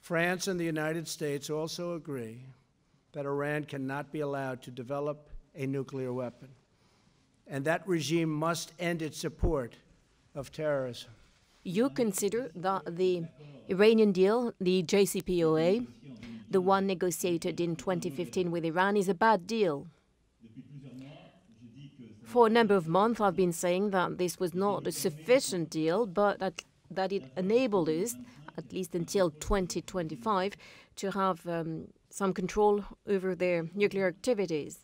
France and the United States also agree that Iran cannot be allowed to develop a nuclear weapon, and that regime must end its support of terrorism. You consider that the Iranian deal, the JCPOA, the one negotiated in 2015 with Iran, is a bad deal. For a number of months, I've been saying that this was not a sufficient deal, but that it enabled us, at least until 2025, to have some control over their nuclear activities.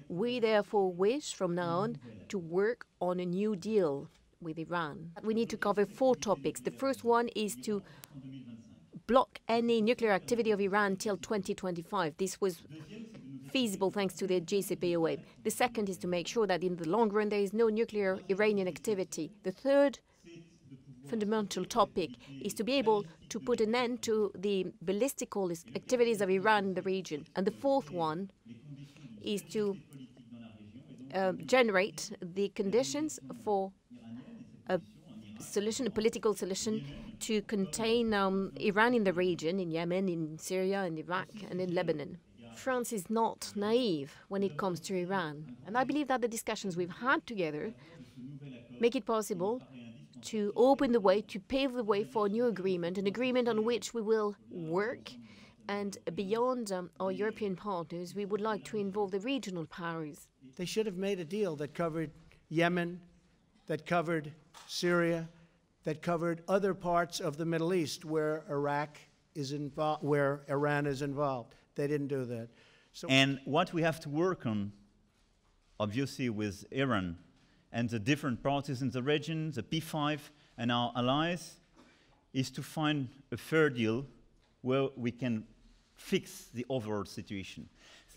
We therefore wish, from now on, to work on a new deal with Iran. We need to cover 4 topics. The first one is to block any nuclear activity of Iran till 2025. This was feasible thanks to the JCPOA. The second is to make sure that in the long run there is no nuclear Iranian activity. The third fundamental topic is to be able to put an end to the ballistical activities of Iran in the region. And the fourth one is to generate the conditions for a solution, a political solution, to contain Iran in the region, in Yemen, in Syria, in Iraq, and in Lebanon. France is not naive when it comes to Iran. And I believe that the discussions we've had together make it possible to open the way, to pave the way for a new agreement, an agreement on which we will work. And beyond our European partners, we would like to involve the regional powers. They should have made a deal that covered Yemen, that covered Syria, that covered other parts of the Middle East where Iraq is involved, where Iran is involved. They didn't do that. And what we have to work on, obviously, with Iran and the different parties in the region, the P5 and our allies, is to find a fair deal where we can fix the overall situation.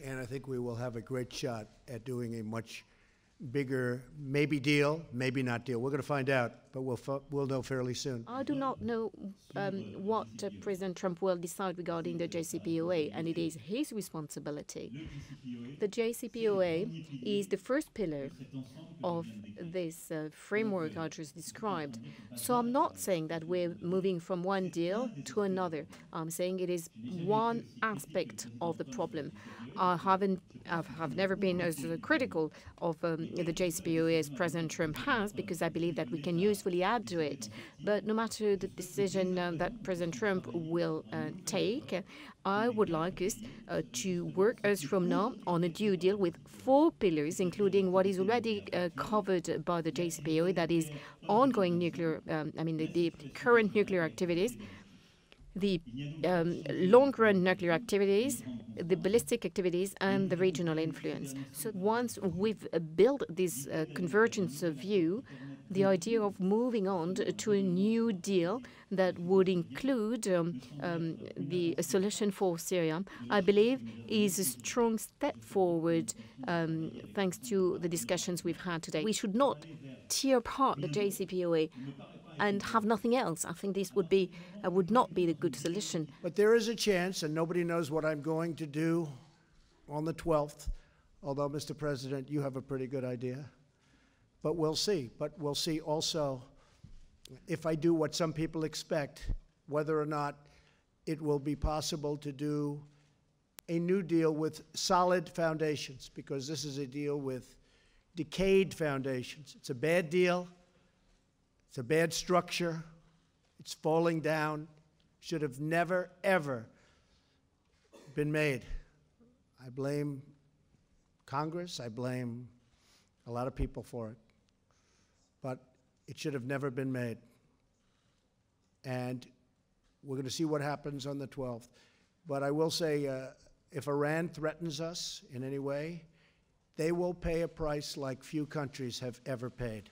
And I think we will have a great shot at doing a much bigger, maybe deal, maybe not deal. We're going to find out, but we'll know fairly soon. I do not know what President Trump will decide regarding the JCPOA, and it is his responsibility. The JCPOA is the first pillar of this framework I just described. So I'm not saying that we're moving from one deal to another. I'm saying it is one aspect of the problem. I've never been as critical of the JCPOA as President Trump has, because I believe that we can usefully add to it. But no matter the decision that President Trump will take, I would like us to work as from now on a new deal with 4 pillars, including what is already covered by the JCPOA, that is ongoing nuclear, the current nuclear activities, the long-run nuclear activities, the ballistic activities, and the regional influence. So once we've built this convergence of view, the idea of moving on to a new deal that would include the solution for Syria, I believe, is a strong step forward thanks to the discussions we've had today. We should not tear apart the JCPOA and have nothing else. I think this would not be the good solution. But there is a chance, and nobody knows what I'm going to do on the 12th, although, Mr. President, you have a pretty good idea. But we'll see. But we'll see also if I do what some people expect, whether or not it will be possible to do a new deal with solid foundations, because this is a deal with decayed foundations. It's a bad deal. It's a bad structure. It's falling down. Should have never, ever been made. I blame Congress. I blame a lot of people for it. But it should have never been made. And we're going to see what happens on the 12th. But I will say, if Iran threatens us in any way, they will pay a price like few countries have ever paid.